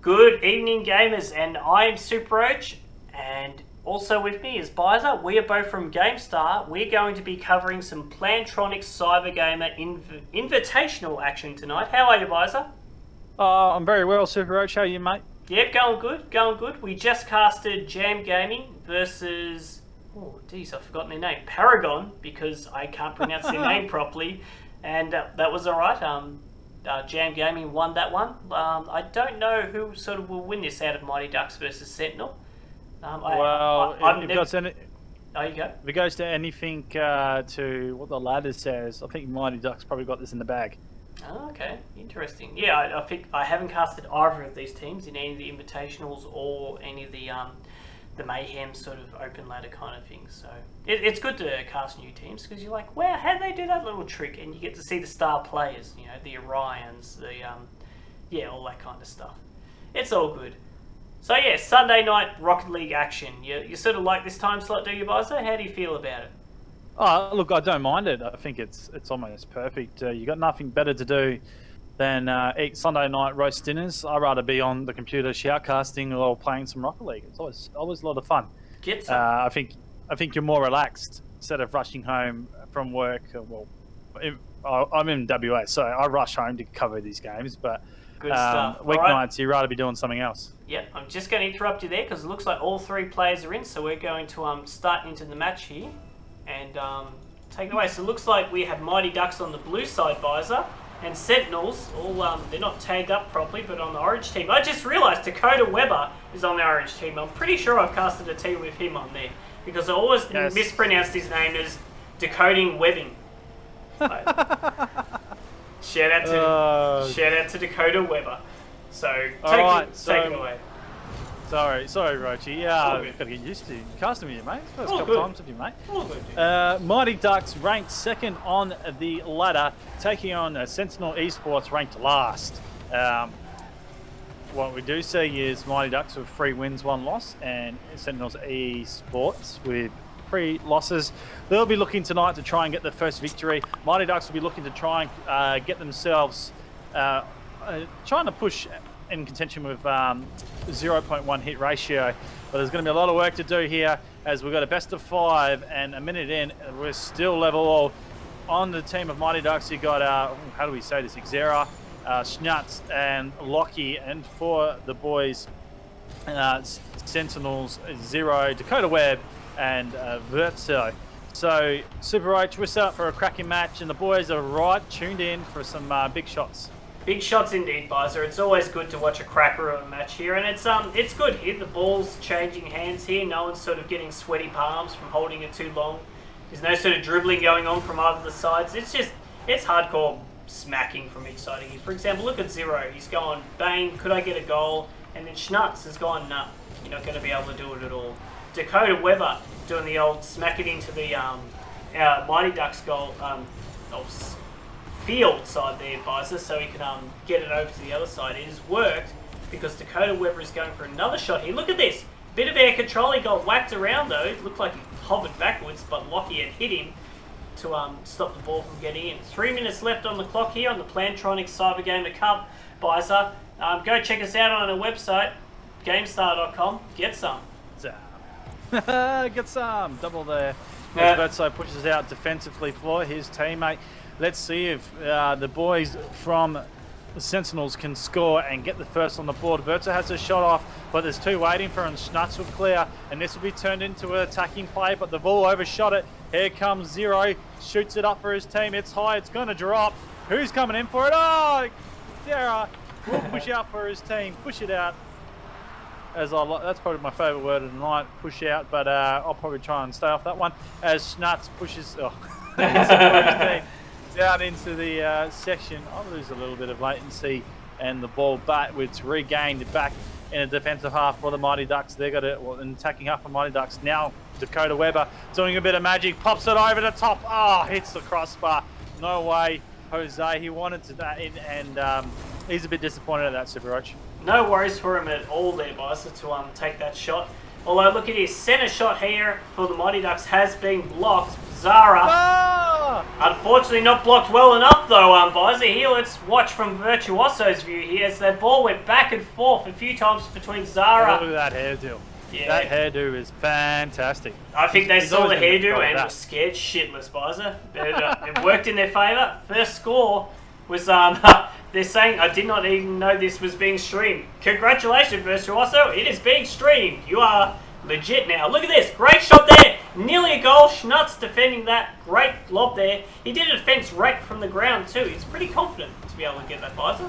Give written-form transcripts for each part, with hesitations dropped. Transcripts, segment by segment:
Good evening, gamers, and I'm SuperRoach, and also with me is Byza. We are both from GameStar. We're going to be covering some Plantronics Cybergamer Invitational action tonight. How are you, Byza? I'm very well, SuperRoach. How are you, mate? Yep, going good, going good. We just casted Jam Gaming versus... Oh, geez, I've forgotten their name. Paragon, because I can't pronounce their name properly, and that was alright. Jam Gaming won that one. I don't know who sort of will win this out of Mighty Ducks versus Sentinel. If it goes to anything to what the ladder says, I think Mighty Ducks probably got this in the bag. Oh, okay, interesting. Yeah, I think I haven't casted either of these teams in any of the invitationals or any of the Mayhem sort of open ladder kind of things. So it's good to cast new teams because you're like, wow, how did they do that little trick? And you get to see the star players, you know, the Orions, the all that kind of stuff. It's all good. So yeah, Sunday night Rocket League action. You sort of like this time slot, do you, Byza? How do you feel about it? Oh, look, I don't mind it. I think it's almost perfect. You got nothing better to do than eat Sunday night roast dinners. I'd rather be on the computer shoutcasting or playing some Rocket League. It's always a lot of fun. Get some. I think you're more relaxed instead of rushing home from work. I'm in WA, so I rush home to cover these games. But good stuff. Weeknights, right. You'd rather be doing something else. Yep, I'm just going to interrupt you there because it looks like all three players are in. So we're going to start into the match here and take it away. So it looks like we have Mighty Ducks on the blue side, Byza. And Sentinels, they're not tagged up properly, but on the orange team. I just realised Dakota Weber is on the orange team. I'm pretty sure I've casted a team with him on there because I always mispronounced his name as Decoding Webbing. Shout out to Dakota Weber. So take it away. Sorry, Roachy. Yeah, I've got to get used to casting with you, mate. First couple times with you, mate. Mighty Ducks ranked second on the ladder, taking on Sentinel Esports ranked last. What we do see is Mighty Ducks with 3 wins, 1 loss, and Sentinels Esports with 3 losses. They'll be looking tonight to try and get their first victory. Mighty Ducks will be looking to try and get themselves trying to push in contention with 0.1 hit ratio, but there's going to be a lot of work to do here as we've got a best of 5 and a minute in. We're still level on the team of Mighty Ducks. You got how do we say this? Xera, Schnutz, and Lockie, and for the boys, Sentinels, Zero, Dakota Webb, and Verzo. So SuperRoach, we're set up for a cracking match, and the boys are right tuned in for some big shots. Big shots indeed, Byza. It's always good to watch a cracker of a match here, and it's good here. The ball's changing hands here. No one's sort of getting sweaty palms from holding it too long. There's no sort of dribbling going on from either of the sides. It's hardcore smacking from each side here. For example, look at Zero. He's going, bang, could I get a goal? And then Schnutz has gone, nah, you're not going to be able to do it at all. Dakota Weber doing the old smack it into the Mighty Ducks goal, field side there, Byza, so he can get it over to the other side. It has worked because Dakota Weber is going for another shot here. Look at this. Bit of air control. He got whacked around though. It looked like he hovered backwards, but Lockie had hit him to stop the ball from getting in. 3 minutes left on the clock here on the Plantronics Cybergamer Cup, Byza. Go check us out on our website, GameStar.com. Get some. Get some. Double there. Verzo pushes out defensively for his teammate. Let's see if the boys from the Sentinels can score and get the first on the board. Verzo has a shot off, but there's 2 waiting for him. Schnutz will clear, and this will be turned into an attacking play, but the ball overshot it. Here comes Zero, shoots it up for his team. It's high, it's going to drop. Who's coming in for it? Oh, Sarah will push out for his team. Push it out. That's probably my favourite word of the night, push out, but I'll probably try and stay off that one. As Schnutz pushes down into the section. I'll lose a little bit of latency, and the ball it's regained back in a defensive half for the Mighty Ducks. They got an attacking half for Mighty Ducks. Now Dakota Weber doing a bit of magic, pops it over the top. Oh, hits the crossbar. No way, Jose. He wanted to that in, and he's a bit disappointed at that, SuperRoach. No worries for him at all there, Byza, to take that shot. Although, look at his centre shot here for the Mighty Ducks has been blocked. Zara. Ah! Unfortunately not blocked well enough though, Byza here. Let's watch from Virtuoso's view here as that ball went back and forth a few times between Zara. Look at that hairdo. Yeah. That hairdo is fantastic. I think they saw the hairdo and that. were scared shitless, Byza. It worked in their favour. First score was, they're saying, I did not even know this was being streamed. Congratulations, Virtuoso. It is being streamed. You are legit now. Look at this. Great shot there. Nearly a goal. Schnutz defending that. Great lob there. He did a defence right from the ground too. He's pretty confident to be able to get that, Byza.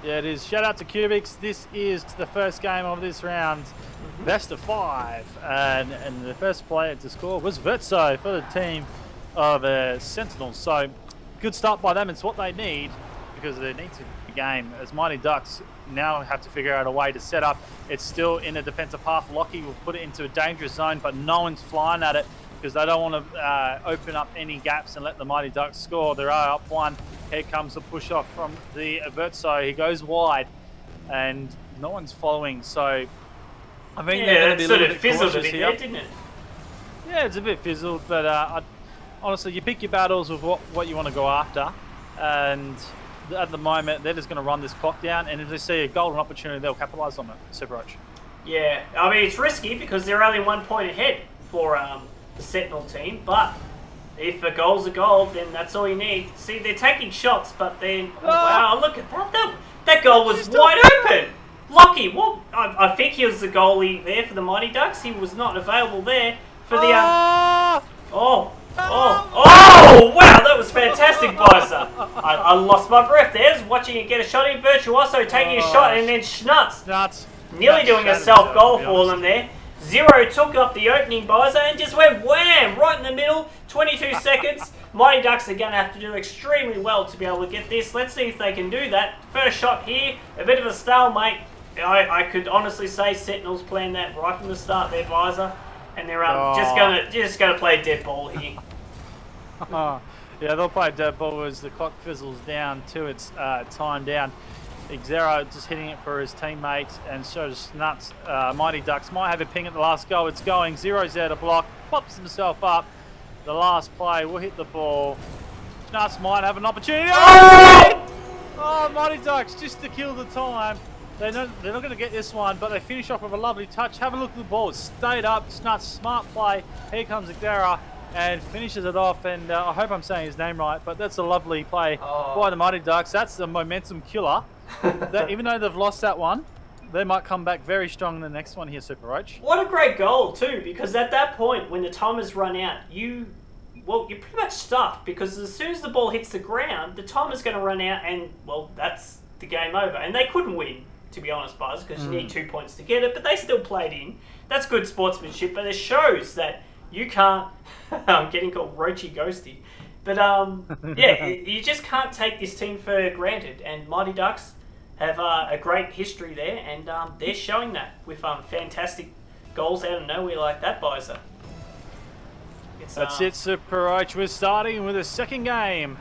Yeah, it is. Shout out to Cubics. This is the first game of this round. Best of 5. And the first player to score was Vertso for the team of Sentinels. So, good start by them. It's what they need because they need to the game. As Mighty Ducks now have to figure out a way to set up. It's still in a defensive half. Lockie will put it into a dangerous zone, but no one's flying at it because they don't want to open up any gaps and let the Mighty Ducks score. They are up 1. Here comes the push off from the Vertso. He goes wide and no one's following. So I think they're going to be a little bit cautious here. Didn't it? Yeah, it's a bit fizzled, but honestly, you pick your battles with what you want to go after. And at the moment, they're just going to run this clock down. And if they see a golden opportunity, they'll capitalise on it. SuperRoach. Yeah, I mean, it's risky because they're only 1 point ahead for the Sentinel team. But if a goal's a goal, then that's all you need. See, they're taking shots, but then... Oh, wow, look at that. That goal was wide open. Lucky. Well, I think he was the goalie there for the Mighty Ducks. He was not available there for the... Oh, wow, that was fantastic, Byza. I lost my breath there. I was watching it get a shot in. Virtuoso taking a shot, and then Schnutz nearly doing a self-goal for them there. Zero took up the opening, Byza, and just went wham, right in the middle, 22 seconds. Mighty Ducks are going to have to do extremely well to be able to get this. Let's see if they can do that. First shot here, a bit of a stalemate. I could honestly say Sentinels planned that right from the start there, Byza. And they're just gonna play dead ball here. Yeah, they'll play dead ball as the clock fizzles down to its time down. Xero just hitting it for his teammates, and so does Nuts. Mighty Ducks might have a ping at the last goal. It's going. Zero's there to block, pops himself up. The last play will hit the ball. Nuts might have an opportunity. Oh, Mighty Ducks just to kill the time. They're not going to get this one, but they finish off with a lovely touch. Have a look at the ball. It's stayed up. It's not smart play. Here comes Xera and finishes it off. And I hope I'm saying his name right, but that's a lovely play by the Mighty Ducks. That's the momentum killer. Even though they've lost that one, they might come back very strong in the next one here, SuperRoach. What a great goal, too, because at that point, when the timer's run out, you're pretty much stuffed, because as soon as the ball hits the ground, the timer's going to run out, and, well, that's the game over. And they couldn't win, to be honest, Buzz, because you need 2 points to get it, but they still played in. That's good sportsmanship, but it shows that you can't... I'm getting called Roachy Ghosty. But, yeah, you just can't take this team for granted, and Mighty Ducks have a great history there, and they're showing that with fantastic goals out of nowhere like that, Byza. That's it, SuperRoach. We're starting with a second game.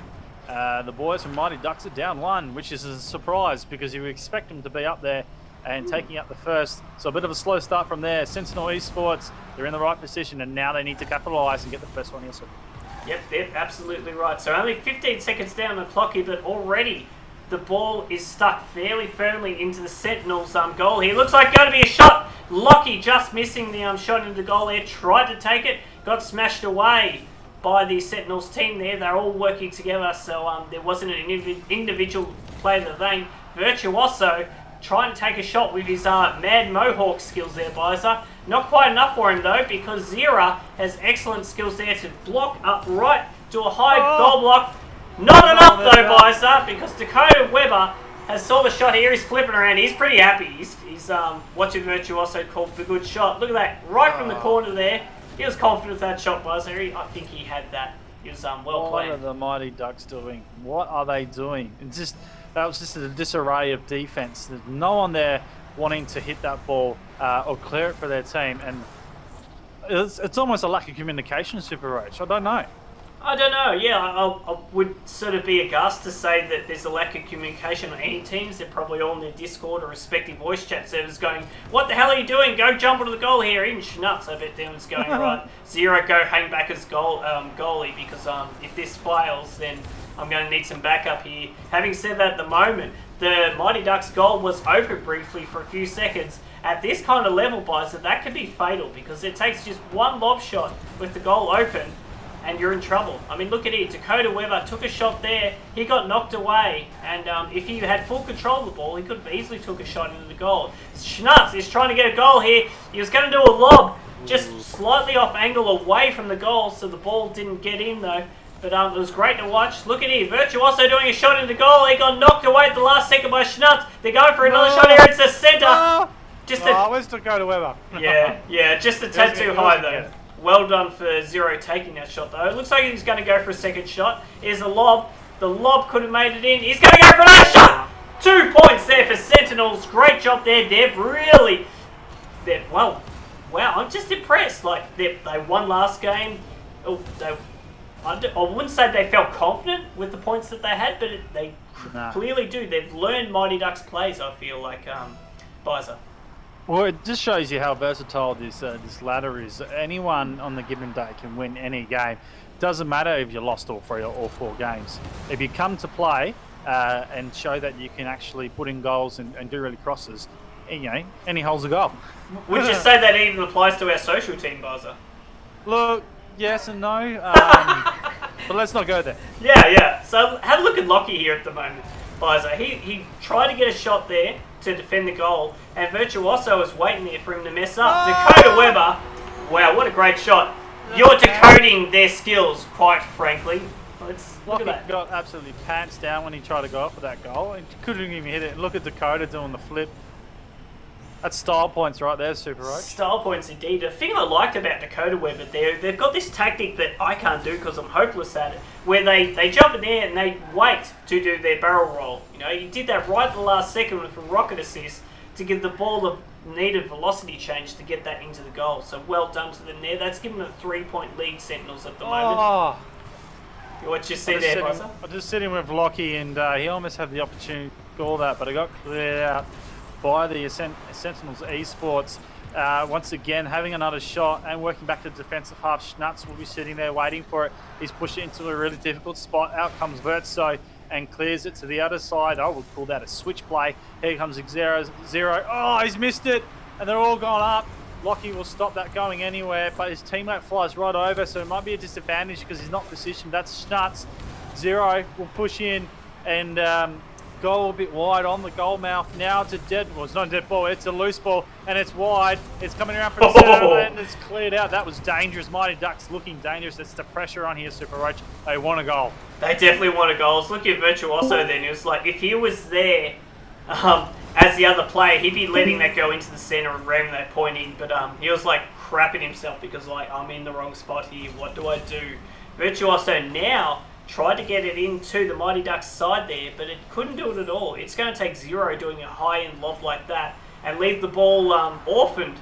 The boys from Mighty Ducks are down 1, which is a surprise because you expect them to be up there and taking up the first. So a bit of a slow start from there. Sentinel Esports, they're in the right position, and now they need to capitalise and get the first one here. Yep, absolutely right. So only 15 seconds down the clock here, but already the ball is stuck fairly firmly into the Sentinels' goal here. Looks like going to be a shot. Lockie just missing the shot into the goal there. Tried to take it, got smashed away by the Sentinels team there. They're all working together, so there wasn't an individual play of the vein. Virtuoso trying to take a shot with his mad mohawk skills there, Byza. Not quite enough for him though, because Zera has excellent skills there to block up right to a high goal block. Not enough though, Byza, because Dakota Weber has saw the shot here. He's flipping around. He's pretty happy. He's watching Virtuoso call for a good shot. Look at that, right from the corner there. He was confident with that shot, Byza. I think he had that. He was well played. What are the Mighty Ducks doing? What are they doing? That was just a disarray of defense. There's no one there wanting to hit that ball or clear it for their team, and it's almost a lack of communication, SuperRoach. I don't know. I don't know. Yeah, I would sort of be aghast to say that there's a lack of communication on any teams. They're probably all in their Discord or respective voice chat servers going, "What the hell are you doing? Go jump onto the goal here." Even Schnuts, I bet them was going, right, Zero, go hang back as goalie, because if this fails, then I'm going to need some backup here. Having said that, at the moment, the Mighty Ducks goal was open briefly for a few seconds. At this kind of level, Byza, that could be fatal, because it takes just one lob shot with the goal open and you're in trouble. I mean, look at it. Dakota Weber took a shot there. He got knocked away. And if he had full control of the ball, he could have easily took a shot into the goal. Schnutz is trying to get a goal here. He was going to do a lob, just slightly off angle away from the goal, so the ball didn't get in, though. But it was great to watch. Look at here. Virtuoso doing a shot into the goal. He got knocked away at the last second by Schnutz. They're going for another shot here. It's the centre. Where's Dakota Weber? yeah, just a tad too high, though. Well done for Zero taking that shot, though. It looks like he's going to go for a second shot. Here's a lob. The lob could have made it in. He's going to go for another shot! 2 points there for Sentinels. Great job there. Wow, I'm just impressed. Like, they won last game. I wouldn't say they felt confident with the points that they had, but they clearly do. They've learned Mighty Ducks plays, I feel like, Byza. Well, it just shows you how versatile this ladder is. Anyone on the given day can win any game. Doesn't matter if you lost all 3 or all 4 games. If you come to play and show that you can actually put in goals and do really crosses, any hole's a goal. Would you say that even applies to our social team, Byza? Look, yes and no, but let's not go there. Yeah. So have a look at Lockie here at the moment, Byza. He tried to get a shot there to defend the goal, and Virtuoso was waiting there for him to mess up. Dakota Weber, wow, what a great shot. You're decoding their skills, quite frankly. Look at that. Got absolutely pants down when he tried to go up for that goal, and couldn't even hit it. And look at Dakota doing the flip. That's style points right there, SuperRoach. Style points indeed. The thing I liked about Dakota Weber there, they've got this tactic that I can't do because I'm hopeless at it, where they jump in there and they wait to do their barrel roll. He did that right at the last second with a rocket assist to give the ball the needed velocity change to get that into the goal. So well done to them there. That's given them a 3-point lead, Sentinels, at the moment. What you see there, Byza? I'm just sitting with Lockie, and he almost had the opportunity to score that, but it got cleared out by the Sentinels esports. Once again, having another shot and working back to the defensive half. Schnutz will be sitting there waiting for it. He's pushed it into a really difficult spot. Out comes Vertso and clears it to the other side. I would call that a switch play. Here comes Zero. Oh, he's missed it, and they're all gone up. Lockie will stop that going anywhere, but his teammate flies right over, so it might be a disadvantage because he's not positioned. That's Schnutz. Zero will push in and goal a bit wide on the goal mouth. Now it's a it's not a dead ball, it's a loose ball, and it's wide. It's coming around for the center, and it's cleared out. That was dangerous. Mighty Ducks looking dangerous. It's the pressure on here, SuperRoach. They want a goal. They definitely want a goal. Look at Virtuoso then. It was like, if he was there as the other player, he'd be letting that go into the center and ramming that point in. But he was like crapping himself because I'm in the wrong spot here. What do I do? Virtuoso now tried to get it into the Mighty Ducks side there, but it couldn't do it at all. It's going to take Zero doing a high-end lob like that and leave the ball orphaned,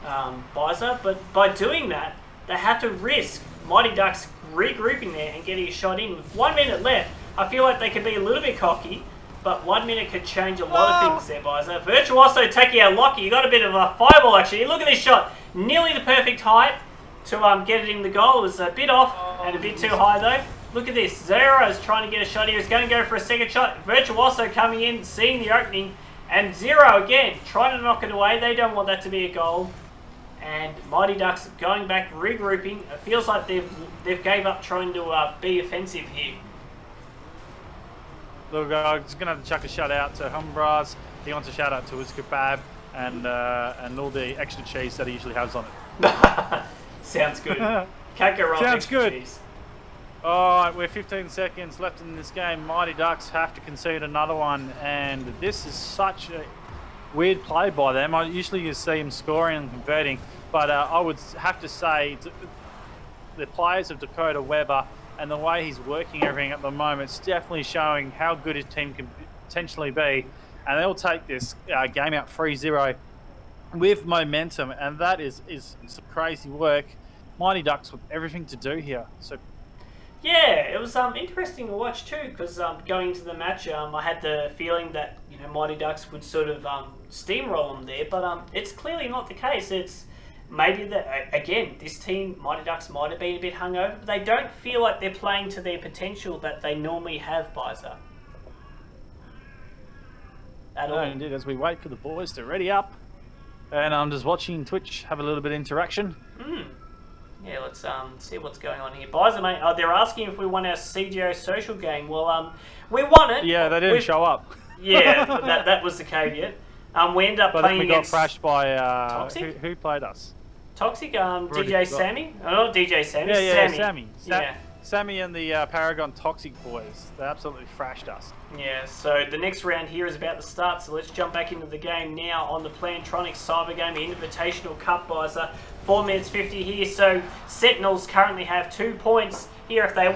Byza. But by doing that, they have to risk Mighty Ducks regrouping there and getting a shot in. With 1 minute left, I feel like they could be a little bit cocky, but 1 minute could change a lot of things there, Byza. Virtuoso taking out Lockie. You got a bit of a fireball, actually. Look at this shot. Nearly the perfect height to get it in the goal. It was a bit off and a bit too high, though. Look at this. Zero is trying to get a shot here. He's going to go for a second shot. Virtuoso coming in, seeing the opening. And Zero, again, trying to knock it away. They don't want that to be a goal. And Mighty Ducks going back, regrouping. It feels like they've gave up trying to be offensive here. Look, I'm just going to have to chuck a shout out to Humbras. He wants a shout out to his kebab and all the extra cheese that he usually has on it. Sounds good. Can't go wrong. Sounds good. Cheese. Alright, we're 15 seconds left in this game. Mighty Ducks have to concede another one, and this is such a weird play by them. Usually you see them scoring and converting, but I would have to say the players of Dakota Weber and the way he's working everything at the moment, it's definitely showing how good his team can potentially be, and they'll take this game out 3-0 with momentum, and that is some crazy work. Mighty Ducks with everything to do here. So Yeah, it was interesting to watch too because going into the match, I had the feeling that Mighty Ducks would sort of steamroll them there, but it's clearly not the case. It's maybe that again, this team, Mighty Ducks, might have been a bit hungover, but they don't feel like they're playing to their potential that they normally have, Byza. No, indeed, as we wait for the boys to ready up, and I'm just watching Twitch have a little bit of interaction. Yeah, let's see what's going on here. Byza, mate, they're asking if we won our CGO social game. Well, we won it. Yeah, they didn't show up. Yeah, that was the caveat. We ended up playing against... we got thrashed by... Toxic? Who played us? Toxic, DJ Sammy. Oh, not DJ Sammy, Sammy. Sammy. Sammy and the Paragon Toxic boys. They absolutely thrashed us. Yeah, so the next round here is about to start, so let's jump back into the game now on the Plantronics Cyber Game Invitational Cup, Byza. 4 minutes 50 here, so Sentinels currently have 2 points here. If they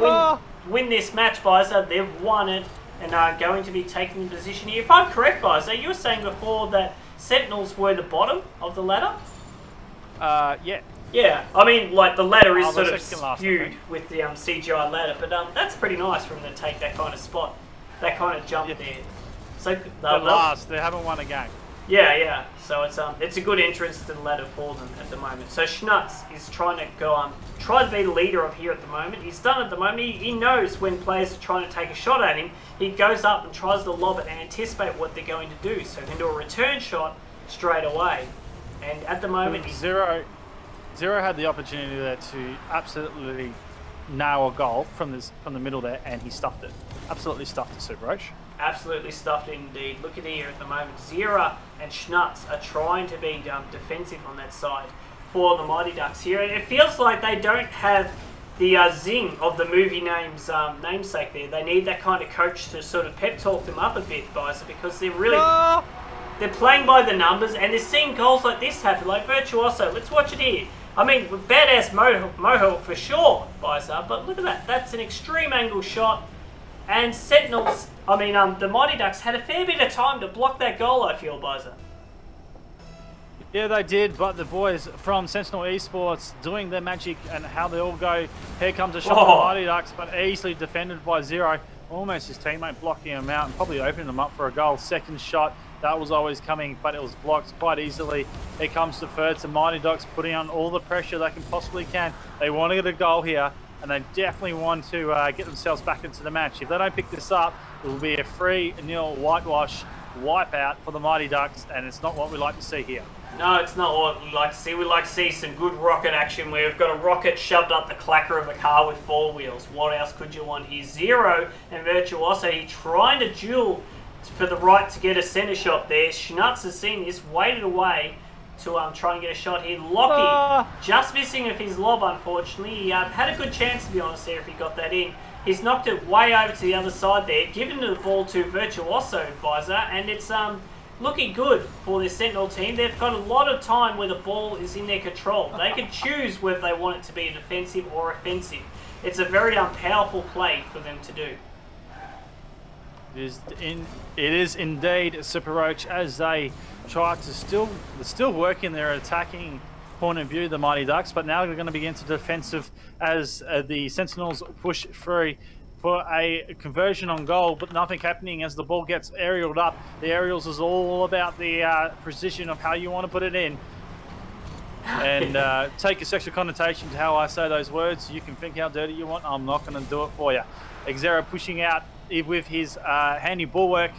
win this match, Byza, they've won it and are going to be taking the position here. If I'm correct, Byza, you were saying before that Sentinels were the bottom of the ladder? Yeah. Yeah, I mean, like, the ladder is sort of last, skewed with the CGI ladder, but that's pretty nice for them to take that kind of spot, that kind of jump there. So they haven't won a game. Yeah. So it's a good entrance to the ladder for them at the moment. So Schnutz is trying to go try to be the leader of here at the moment. He's done at the moment. He knows when players are trying to take a shot at him. He goes up and tries to lob it and anticipate what they're going to do. So he can do a return shot straight away. And at the moment, Zero had the opportunity there to absolutely nail a goal from the middle there, and he stuffed it. Absolutely stuffed it, SuperRoach. Absolutely stuffed it indeed. Look at here at the moment. Zera and Schnutz are trying to be defensive on that side for the Mighty Ducks here. And it feels like they don't have the zing of the movie name's namesake there. They need that kind of coach to sort of pep talk them up a bit, Byza, because they're really... They're playing by the numbers, and they're seeing goals like this happen, like Virtuoso. Let's watch it here. I mean, badass Mohawk for sure, Byza, but look at that. That's an extreme angle shot. And Sentinels, I mean, the Mighty Ducks had a fair bit of time to block that goal, I feel, Byza. Yeah, they did, but the boys from Sentinel Esports doing their magic and how they all go. Here comes a shot from the Mighty Ducks, but easily defended by Zero. Almost his teammate blocking him out and probably opening them up for a goal. Second shot, that was always coming, but it was blocked quite easily. Here comes the third, so Mighty Ducks putting on all the pressure they can possibly can. They want to get a goal here, and they definitely want to get themselves back into the match. If they don't pick this up, it will be a 3-0 whitewash wipeout for the Mighty Ducks, and it's not what we like to see here. No, it's not what we like to see. We like to see some good rocket action where we've got a rocket shoved up the clacker of a car with 4 wheels. What else could you want here? Zero and Virtuoso, he trying to duel for the right to get a centre shot there. Schnutz has seen this, waited away to try and get a shot here. Lockie just missing of his lob, unfortunately. He had a good chance, to be honest, there if he got that in. He's knocked it way over to the other side there, given the ball to Virtuoso, Byza, and it's looking good for this Sentinel team. They've got a lot of time where the ball is in their control. They can choose whether they want it to be defensive or offensive. It's a very powerful play for them to do. It is indeed SuperRoach as they try to still work in their attacking point of view, the Mighty Ducks, but now they're going to begin to defensive as the Sentinels push through for a conversion on goal, but nothing happening as the ball gets aerialed up. The aerials is all about the precision of how you want to put it in. And take a sexual connotation to how I say those words. You can think how dirty you want. I'm not going to do it for you. Xero pushing out with his handy bulwark.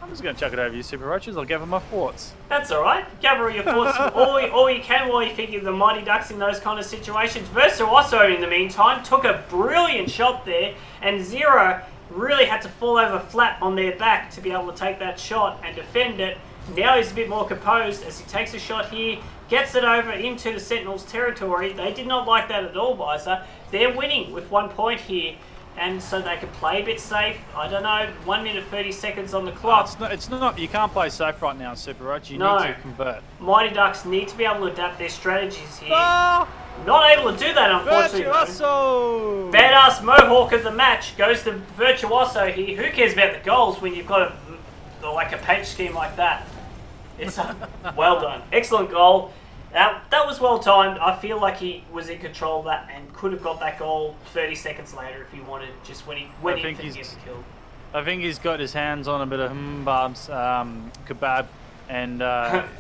I'm just going to chuck it over you, SuperRoaches. I'll gather my thoughts. That's all right. Gather your thoughts all you can while you think of the Mighty Ducks in those kind of situations. Virtuoso, in the meantime, took a brilliant shot there, and Zero really had to fall over flat on their back to be able to take that shot and defend it. Now he's a bit more composed as he takes a shot here, gets it over into the Sentinels' territory. They did not like that at all, Byza. They're winning with 1 point here, and so they can play a bit safe. I don't know, 1 minute 30 seconds on the clock. It's not. You can't play safe right now, SuperRoach. You need to convert. Mighty Ducks need to be able to adapt their strategies here. Not able to do that, unfortunately. Virtuoso! Badass Mohawk of the match goes to Virtuoso here. Who cares about the goals when you've got a paint scheme like that? It's well done. Excellent goal. That was well timed. I feel like he was in control of that and could have got that goal 30 seconds later if he wanted, just when he didn't get the kill. I think he's got his hands on a bit of Barb's kebab, and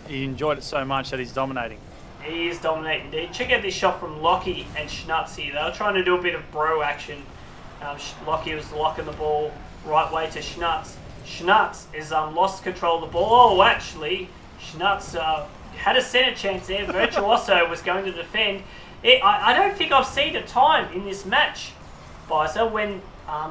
he enjoyed it so much that he's dominating. He is dominating indeed. Check out this shot from Lockie and Schnutz here. They were trying to do a bit of bro action. Lockie was locking the ball right way to Schnutz. Schnutz has lost control of the ball. Oh, actually, Schnutz had a centre chance there. Virtuoso was going to defend. I don't think I've seen a time in this match, Byza, when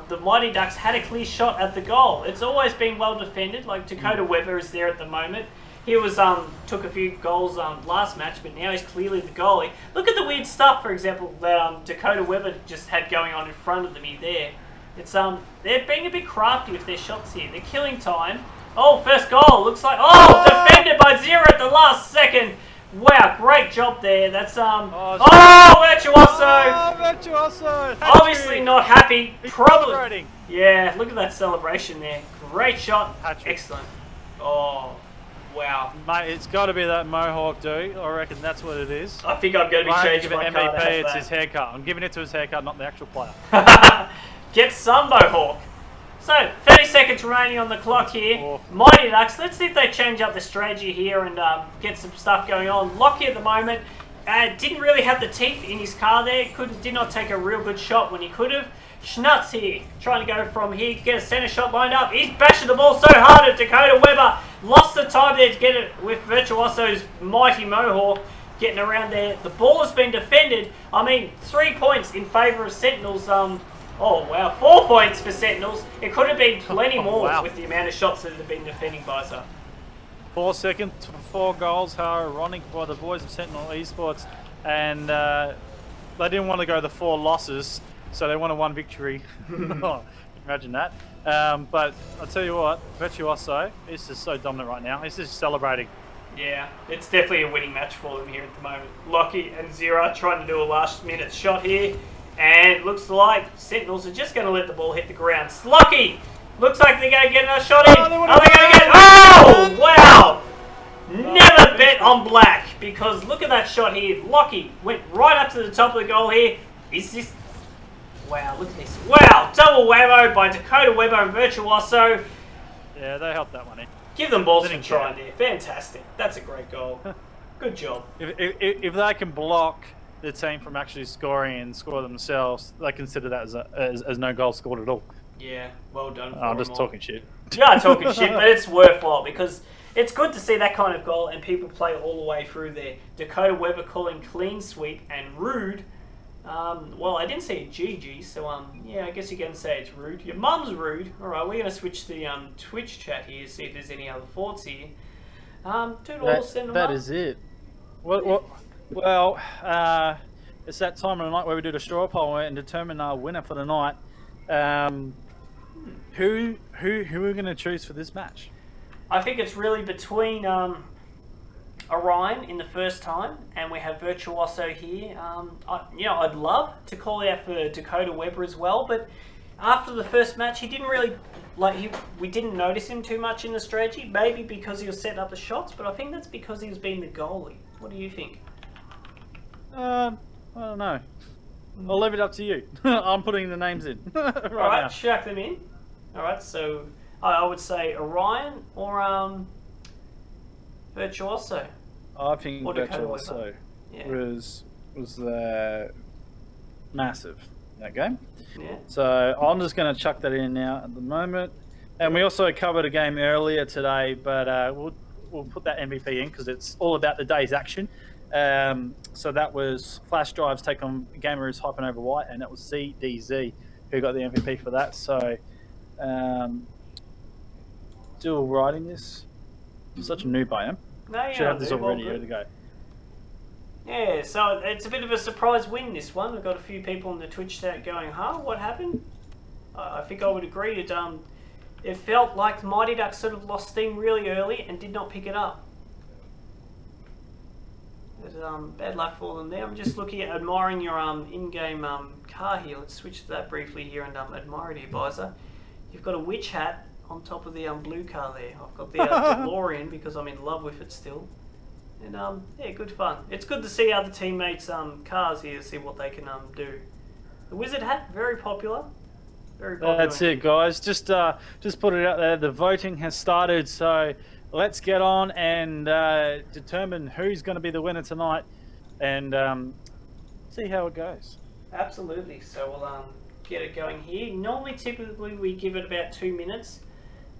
the Mighty Ducks had a clear shot at the goal. It's always been well defended. Like Dakota Weber is there at the moment. He was took a few goals last match, but now he's clearly the goalie. Look at the weird stuff, for example, that Dakota Weber just had going on in front of me there. It's they're being a bit crafty with their shots here. They're killing time. Oh, first goal looks like defended by Zero at the last second. Wow, great job there. That's Virtuoso. Oh, Virtuoso. Obviously not happy. Probably. Yeah, look at that celebration there. Great shot. Excellent. Oh. Wow. Mate, it's got to be that Mohawk dude. I reckon that's what it is. I think I'm going to be changing my card. MVP, it's his haircut. I'm giving it to his haircut, not the actual player. Get some Mohawk. So, 30 seconds remaining on the clock here. Oh. Mighty Ducks, let's see if they change up the strategy here and get some stuff going on. Lockie at the moment didn't really have the teeth in his car there. Did not take a real good shot when he could have. Schnutz here, trying to go from here, get a centre shot lined up. He's bashing the ball so hard at Dakota Weber. Lost the time there to get it with Virtuoso's mighty Mohawk getting around there. The ball has been defended. I mean, 3 points in favour of Sentinels. Oh, wow. 4 points for Sentinels. It could have been plenty more with the amount of shots that have been defending Byza. 4 seconds for 4 goals. How ironic by the boys of Sentinel Esports. And they didn't want to go the 4 losses. So they wanted 1 victory. Imagine that. But I'll tell you what, Virtuoso is just so dominant right now. He's just celebrating. Yeah, it's definitely a winning match for them here at the moment. Lockie and Zira trying to do a last-minute shot here. And looks like Sentinels are just going to let the ball hit the ground. Slocky! Looks like they're going to get another shot in. Are they going to get... Oh, wow! Never bet on black. Because look at that shot here. Lockie went right up to the top of the goal here. Is this... Wow, look at this. Wow, double whammo by Dakota Weber and Virtuoso. Yeah, they helped that one in. Give them balls for trying there. Fantastic. That's a great goal. Good job. If they can block the team from actually scoring and score themselves, they consider that as no goal scored at all. Yeah, well done. I'm just talking shit. Yeah, I'm talking shit, but it's worthwhile because it's good to see that kind of goal and people play all the way through there. Dakota Weber calling clean sweep and rude. Well, I didn't say GG, so yeah, I guess you can say it's rude. Your mum's rude. All right, we're gonna switch to the Twitch chat here, see if there's any other thoughts here. That is it. Well, it's that time of the night where we do the straw poll and determine our winner for the night. Who are we gonna choose for this match? I think it's really between Orion in the first time, and we have Virtuoso here. I'd love to call out for Dakota Weber as well, but after the first match, he didn't really we didn't notice him too much in the strategy. Maybe because he was setting up the shots, but I think that's because he was being the goalie. What do you think? I don't know. I'll leave it up to you. I'm putting the names in right now. Chuck them in. All right, so I would say Orion or Virtuoso. I think Virtuoso was massive in that game. Yeah. So I'm just going to chuck that in now at the moment. And we also covered a game earlier today, but we'll put that MVP in because it's all about the day's action. So that was Flash Drives take on Gamer's Hypernova White, and that was CDZ who got the MVP for that. So still writing this. I'm such a noob I am. No, should have this already ready to go. Yeah, so it's a bit of a surprise win, this one. We've got a few people in the Twitch chat going, what happened? I think I would agree. It felt like the Mighty Ducks sort of lost steam really early and did not pick it up. There's bad luck for them there. I'm just looking at admiring your in-game car here. Let's switch to that briefly here and admire it here, Byza. You've got a witch hat on top of the blue car there. I've got the DeLorean because I'm in love with it still. And yeah, good fun. It's good to see other teammates' cars here, see what they can do. The wizard hat, very popular. Very popular. That's it, guys. Just put it out there. The voting has started, so let's get on and determine who's going to be the winner tonight, and see how it goes. Absolutely. So we'll get it going here. Normally, typically, we give it about 2 minutes.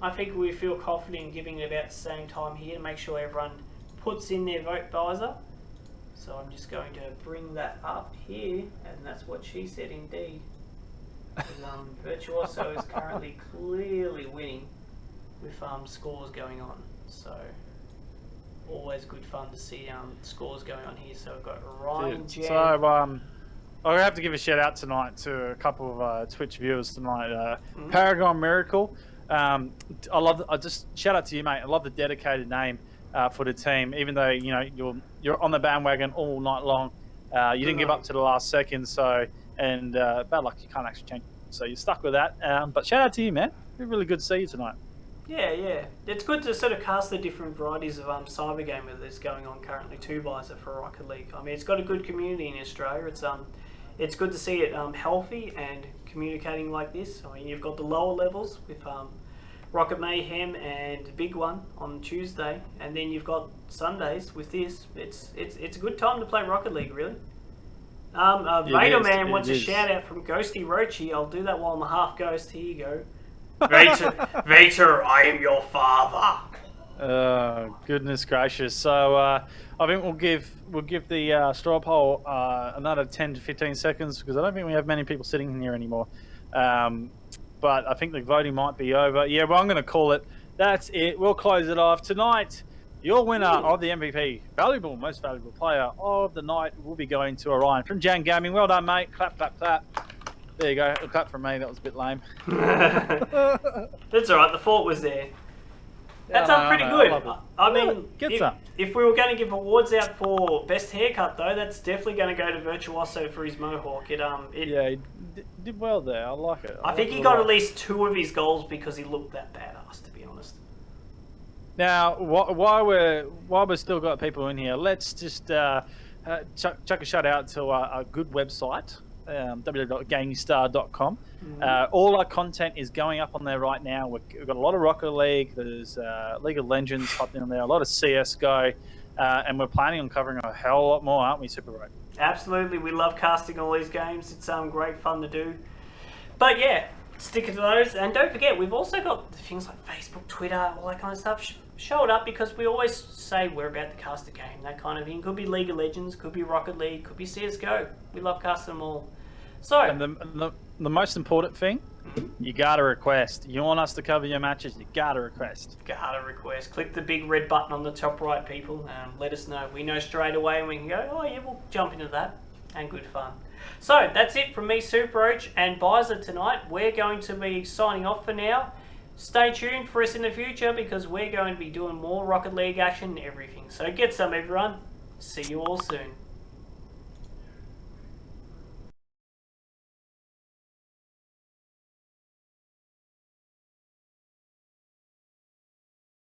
I think we feel confident in giving it about the same time here to make sure everyone puts in their vote, Byza. So I'm just going to bring that up here, and that's what she said indeed. Virtuoso is currently clearly winning with scores going on. So always good fun to see scores going on here. So we've got Ryan Jan. So I have to give a shout out tonight to a couple of Twitch viewers tonight. Paragon Miracle. I just shout out to you, mate. I love the dedicated name for the team. Even though you're on the bandwagon all night long, you didn't give up to the last second. So bad luck, you can't actually change it. So you're stuck with that. But shout out to you, man. It'd be really good to see you tonight. Yeah. It's good to sort of cast the different varieties of cyber game that's going on currently too, Byza, for Rocket League. I mean, it's got a good community in Australia. It's good to see it healthy and communicating like this. I mean, you've got the lower levels with Rocket Mayhem and Big One on Tuesday, and then you've got Sundays with this. It's a good time to play Rocket League, really. Vader Man wants a shout out from Ghosty Roachy. I'll do that while I'm a half ghost. Here you go. Vader, I am your father. Goodness gracious! So I think we'll give the straw poll another 10 to 15 seconds because I don't think we have many people sitting in here anymore. But I think the voting might be over. Yeah, well, I'm going to call it. That's it. We'll close it off tonight. Your winner of the MVP, most valuable player of the night, will be going to Orion from Jan Gaming. Well done, mate. Clap, clap, clap. There you go. A clap from me. That was a bit lame. That's all right. The thought was there. That's pretty good. I mean, if we were going to give awards out for best haircut, though, that's definitely going to go to Virtuoso for his mohawk. Yeah, he did well there. I like it. I think he got at least 2 of his goals because he looked that badass, to be honest. Now, while we've still got people in here, let's just chuck a shout out to a good website, www.gangstar.com. All our content is going up on there right now. We've got a lot of Rocket League. There's League of Legends popped in there, a lot of CSGO, and we're planning on covering a hell of a lot more, aren't we, SuperRoach? Absolutely. We love casting all these games. It's great fun to do. But yeah, stick to those. And don't forget, we've also got things like Facebook, Twitter, all that kind of stuff. Show it up because we always say we're about to cast a game, that kind of thing. Could be League of Legends, could be Rocket League, could be CSGO. We love casting them all. So, and the most important thing, you gotta request. You want us to cover your matches, you gotta request. Click the big red button on the top right, people. Let us know. We know straight away and we can go, oh yeah, we'll jump into that. And good fun. So, that's it from me, SuperRoach and Byza tonight. We're going to be signing off for now. Stay tuned for us in the future because we're going to be doing more Rocket League action and everything. So get some, everyone. See you all soon.